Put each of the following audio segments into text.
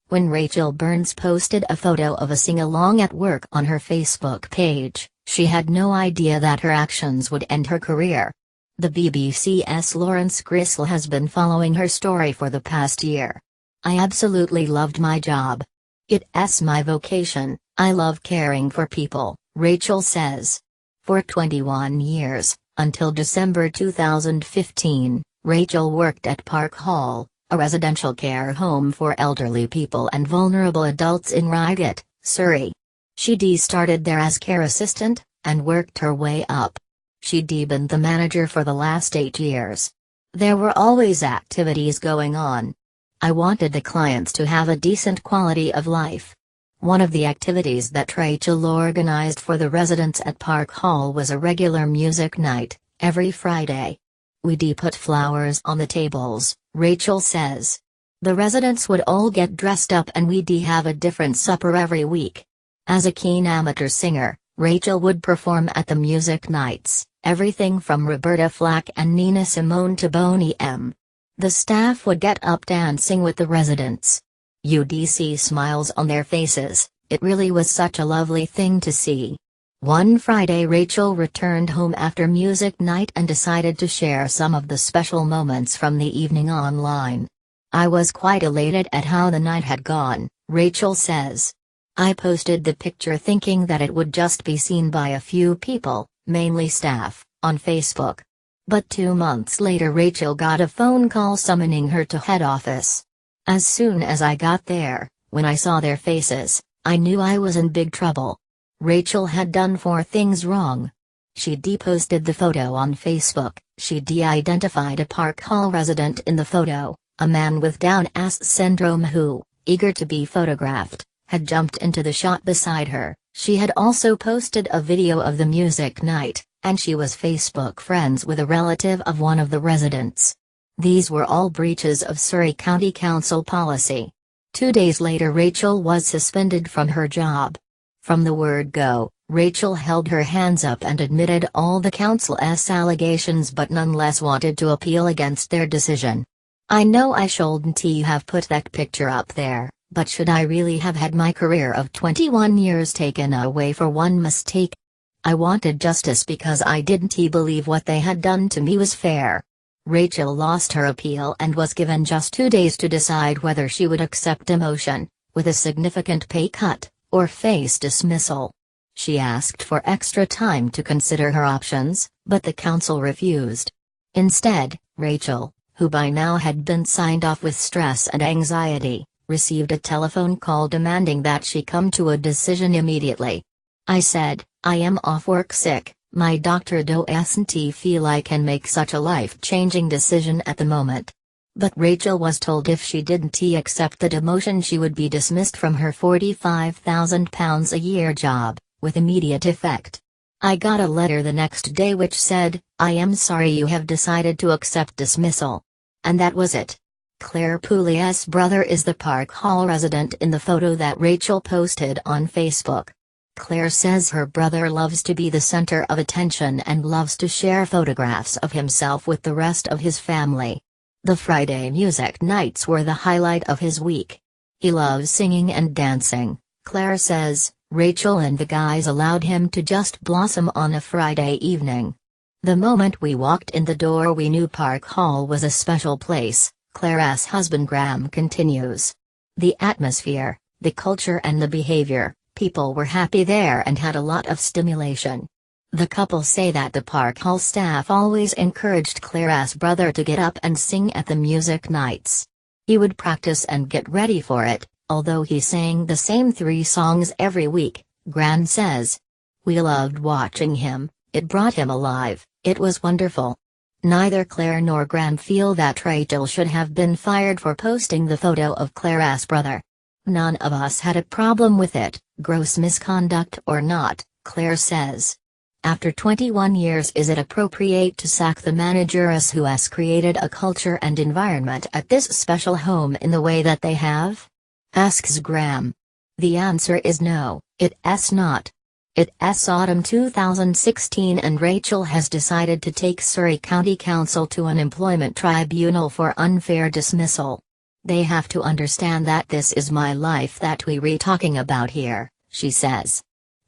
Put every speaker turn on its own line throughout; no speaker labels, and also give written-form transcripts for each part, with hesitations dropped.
When Rachel Burns posted a photo of a sing-along at work on her Facebook page, she had no idea that her actions would end her career. The BBC's Lawrence Gristle has been following her story for the past year. "I absolutely loved my job. It's my vocation. I love caring for people," Rachel says. For 21 years, until December 2015, Rachel worked at Park Hall, a residential care home for elderly people and vulnerable adults in Reigate, Surrey. She started there as care assistant, and worked her way up. She'd been the manager for the last 8 years. There were always activities going on. "I wanted the clients to have a decent quality of life." One of the activities that Rachel organized for the residents at Park Hall was a regular music night, every Friday. "We'd put flowers on the tables," Rachel says. "The residents would all get dressed up and we'd have a different supper every week." As a keen amateur singer, Rachel would perform at the music nights, everything from Roberta Flack and Nina Simone to Boney M. The staff would get up dancing with the residents. You'd see smiles on their faces. It really was such a lovely thing to see. One Friday Rachel returned home after music night and decided to share some of the special moments from the evening online. "I was quite elated at how the night had gone," Rachel says. "I posted the picture thinking that it would just be seen by a few people, mainly staff, on Facebook. But 2 months later Rachel got a phone call summoning her to head office. As soon as I got there, when I saw their faces, I knew I was in big trouble." Rachel had done 4 things wrong. She posted the photo on Facebook. She identified a Park Hall resident in the photo, a man with Down syndrome who, eager to be photographed, had jumped into the shot beside her. She had also posted a video of the music night, and she was Facebook friends with a relative of one of the residents. These were all breaches of Surrey County Council policy. 2 days later Rachel was suspended from her job. From the word go, Rachel held her hands up and admitted all the council's allegations but nonetheless wanted to appeal against their decision. "I know I shouldn't have put that picture up there, but should I really have had my career of 21 years taken away for one mistake? I wanted justice because I didn't believe what they had done to me was fair." Rachel lost her appeal and was given just 2 days to decide whether she would accept demotion, with a significant pay cut, or face dismissal. She asked for extra time to consider her options, but the council refused. Instead, Rachel, who by now had been signed off with stress and anxiety, received a telephone call demanding that she come to a decision immediately. "I said, I am off work sick. My doctor doesn't feel I can make such a life-changing decision at the moment." But Rachel was told if she didn't accept the demotion she would be dismissed from her £45,000 a year job, with immediate effect. "I got a letter the next day which said, 'I am sorry you have decided to accept dismissal.' And that was it." Claire Pooley's brother is the Park Hall resident in the photo that Rachel posted on Facebook. Claire says her brother loves to be the center of attention and loves to share photographs of himself with the rest of his family. The Friday music nights were the highlight of his week. "He loves singing and dancing," Claire says. "Rachel and the guys allowed him to just blossom on a Friday evening. The moment we walked in the door we knew Park Hall was a special place," Claire's husband Graham continues. "The atmosphere, the culture and the behavior, people were happy there and had a lot of stimulation." The couple say that the Park Hall staff always encouraged Claire's brother to get up and sing at the music nights. He would practice and get ready for it, although he sang the same 3 songs every week, Graham says. "We loved watching him, it brought him alive, it was wonderful." Neither Claire nor Graham feel that Rachel should have been fired for posting the photo of Claire's brother. "None of us had a problem with it, gross misconduct or not," Claire says. After 21 years, is it appropriate to sack the manageress who has created a culture and environment at this special home in the way that they have? Asks Graham. The answer is no, it's not. It's autumn 2016 and Rachel has decided to take Surrey County Council to an employment tribunal for unfair dismissal. They have to understand that this is my life that we're talking about here, she says.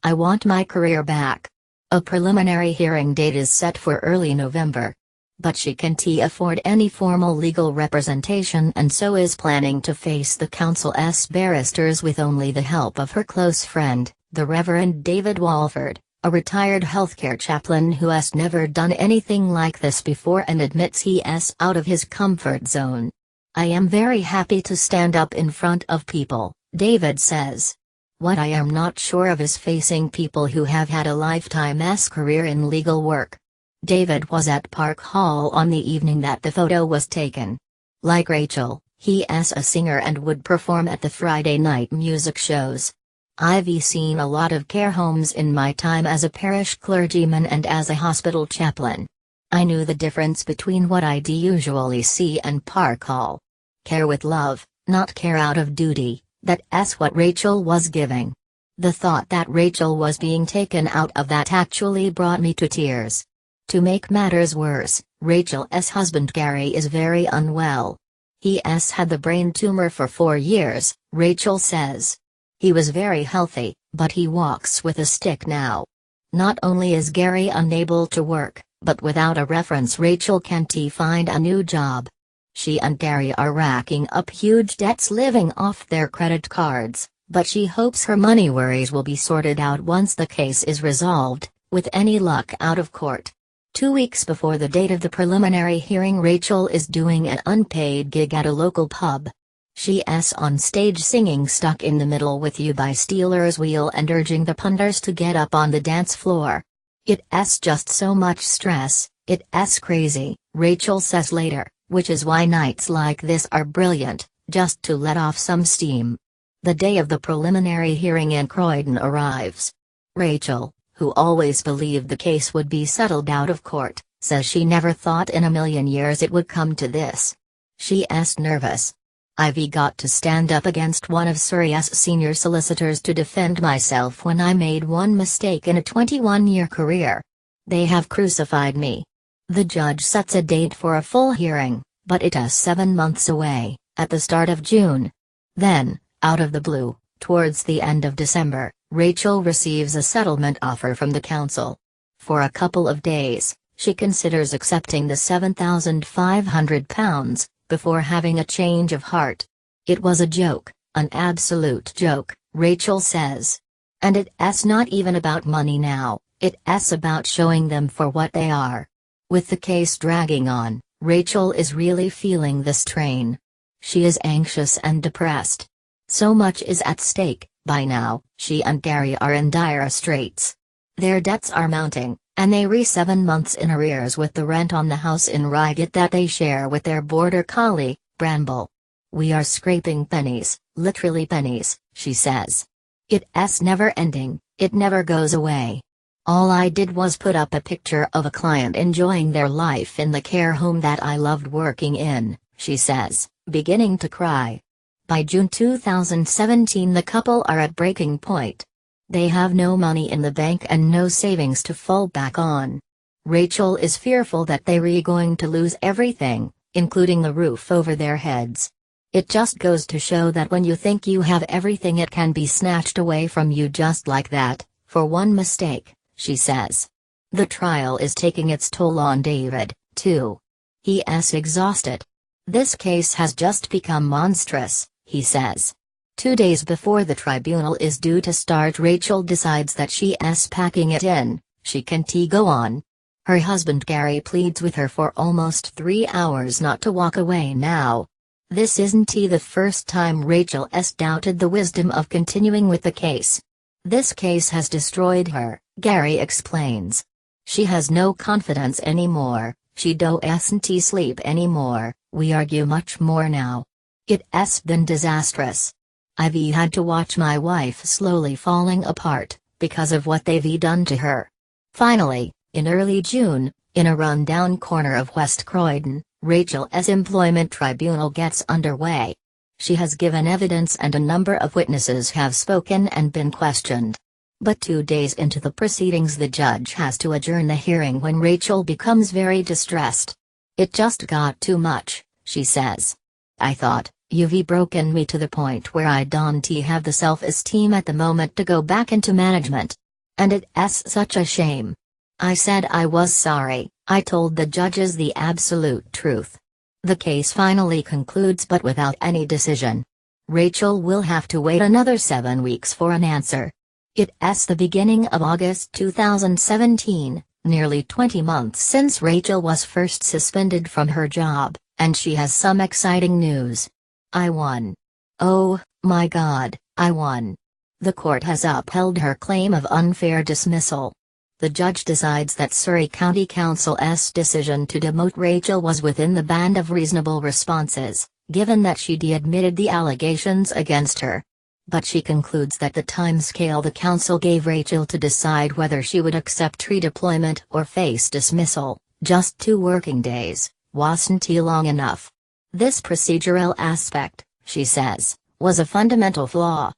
I want my career back. A preliminary hearing date is set for early November. But she can't afford any formal legal representation and so is planning to face the council's barristers with only the help of her close friend, the Reverend David Walford, a retired healthcare chaplain who has never done anything like this before and admits he's out of his comfort zone. I am very happy to stand up in front of people, David says. What I am not sure of is facing people who have had a lifetime's career in legal work. David was at Park Hall on the evening that the photo was taken. Like Rachel, he's a singer and would perform at the Friday night music shows. I've seen a lot of care homes in my time as a parish clergyman and as a hospital chaplain. I knew the difference between what I'd usually see and Park Hall. Care with love, not care out of duty, that's what Rachel was giving. The thought that Rachel was being taken out of that actually brought me to tears. To make matters worse, Rachel's husband Gary is very unwell. He's had the brain tumor for 4 years, Rachel says. He was very healthy, but he walks with a stick now. Not only is Gary unable to work, but without a reference Rachel can't find a new job. She and Gary are racking up huge debts living off their credit cards, but she hopes her money worries will be sorted out once the case is resolved, with any luck out of court. 2 weeks before the date of the preliminary hearing, Rachel is doing an unpaid gig at a local pub. She's on stage singing Stuck in the Middle with You by Stealers Wheel and urging the punters to get up on the dance floor. It's just so much stress, it's crazy, Rachel says later, which is why nights like this are brilliant, just to let off some steam. The day of the preliminary hearing in Croydon arrives. Rachel, who always believed the case would be settled out of court, says she never thought in a million years it would come to this. She's nervous. I've got to stand up against one of Surrey's senior solicitors to defend myself when I made one mistake in a 21-year career. They have crucified me. The judge sets a date for a full hearing, but it is 7 months away, at the start of June. Then, out of the blue, towards the end of December, Rachel receives a settlement offer from the council. For a couple of days, she considers accepting the £7,500, before having a change of heart. It was a joke, an absolute joke, Rachel says. And it's not even about money now, it's about showing them for what they are. With the case dragging on, Rachel is really feeling the strain. She is anxious and depressed. So much is at stake. By now, she and Gary are in dire straits. Their debts are mounting, and they're 7 months in arrears with the rent on the house in Reigate that they share with their border collie, Bramble. We are scraping pennies, literally pennies, she says. It's never ending, it never goes away. All I did was put up a picture of a client enjoying their life in the care home that I loved working in, she says, beginning to cry. By June 2017 the couple are at breaking point. They have no money in the bank and no savings to fall back on. Rachel is fearful that they're going to lose everything, including the roof over their heads. It just goes to show that when you think you have everything it can be snatched away from you just like that, for one mistake, she says. The trial is taking its toll on David, too. He's exhausted. This case has just become monstrous, he says. 2 days before the tribunal is due to start, Rachel decides that she's packing it in, she can't go on. Her husband Gary pleads with her for almost 3 hours not to walk away now. This isn't the first time Rachel's doubted the wisdom of continuing with the case. This case has destroyed her, Gary explains. She has no confidence anymore, she doesn't sleep anymore, we argue much more now. It's been disastrous. I've had to watch my wife slowly falling apart, because of what they've done to her. Finally, in early June, in a run-down corner of West Croydon, Rachel's employment tribunal gets underway. She has given evidence and a number of witnesses have spoken and been questioned. But 2 days into the proceedings the judge has to adjourn the hearing when Rachel becomes very distressed. It just got too much, she says. I thought, You've broken me to the point where I don't have the self-esteem at the moment to go back into management. And it's such a shame. I said I was sorry. I told the judges the absolute truth. The case finally concludes but without any decision. Rachel will have to wait another 7 weeks for an answer. It's the beginning of August 2017, nearly 20 months since Rachel was first suspended from her job, and she has some exciting news. I won. Oh, my God, I won. The court has upheld her claim of unfair dismissal. The judge decides that Surrey County Council's decision to demote Rachel was within the band of reasonable responses, given that she admitted the allegations against her. But she concludes that the timescale the council gave Rachel to decide whether she would accept redeployment or face dismissal, just 2 working days, wasn't long enough. This procedural aspect, she says, was a fundamental flaw.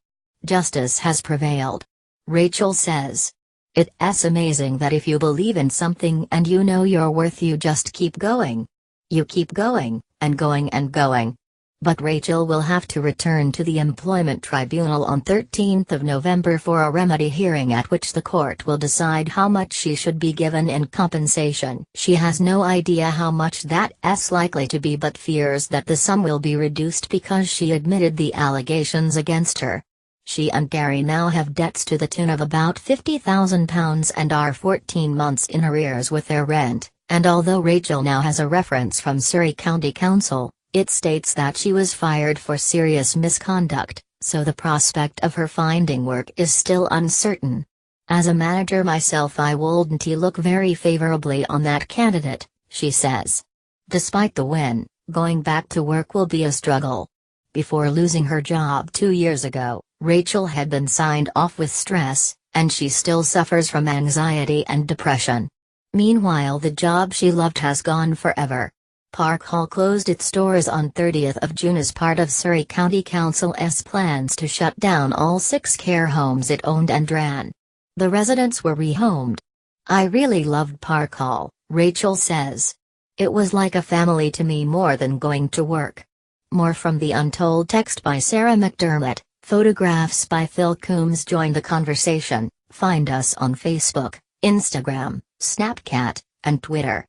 Justice has prevailed. Rachel says, "It's amazing that if you believe in something and you know your worth, you just keep going. You keep going, and going and going." But Rachel will have to return to the Employment Tribunal on 13th of November for a remedy hearing at which the court will decide how much she should be given in compensation. She has no idea how much that's likely to be, but fears that the sum will be reduced because she admitted the allegations against her. She and Gary now have debts to the tune of about £50,000 and are 14 months in arrears with their rent, and although Rachel now has a reference from Surrey County Council, it states that she was fired for serious misconduct, so the prospect of her finding work is still uncertain. "As a manager myself, I wouldn't look very favorably on that candidate," she says. Despite the win, going back to work will be a struggle. Before losing her job 2 years ago, Rachel had been signed off with stress, and she still suffers from anxiety and depression. Meanwhile, the job she loved has gone forever. Park Hall closed its doors on 30th of June as part of Surrey County Council's plans to shut down all 6 care homes it owned and ran. The residents were rehomed. "I really loved Park Hall," Rachel says. "It was like a family to me more than going to work." More from the Untold text by Sarah McDermott, photographs by Phil Coombs. Join the conversation. Find us on Facebook, Instagram, Snapchat, and Twitter.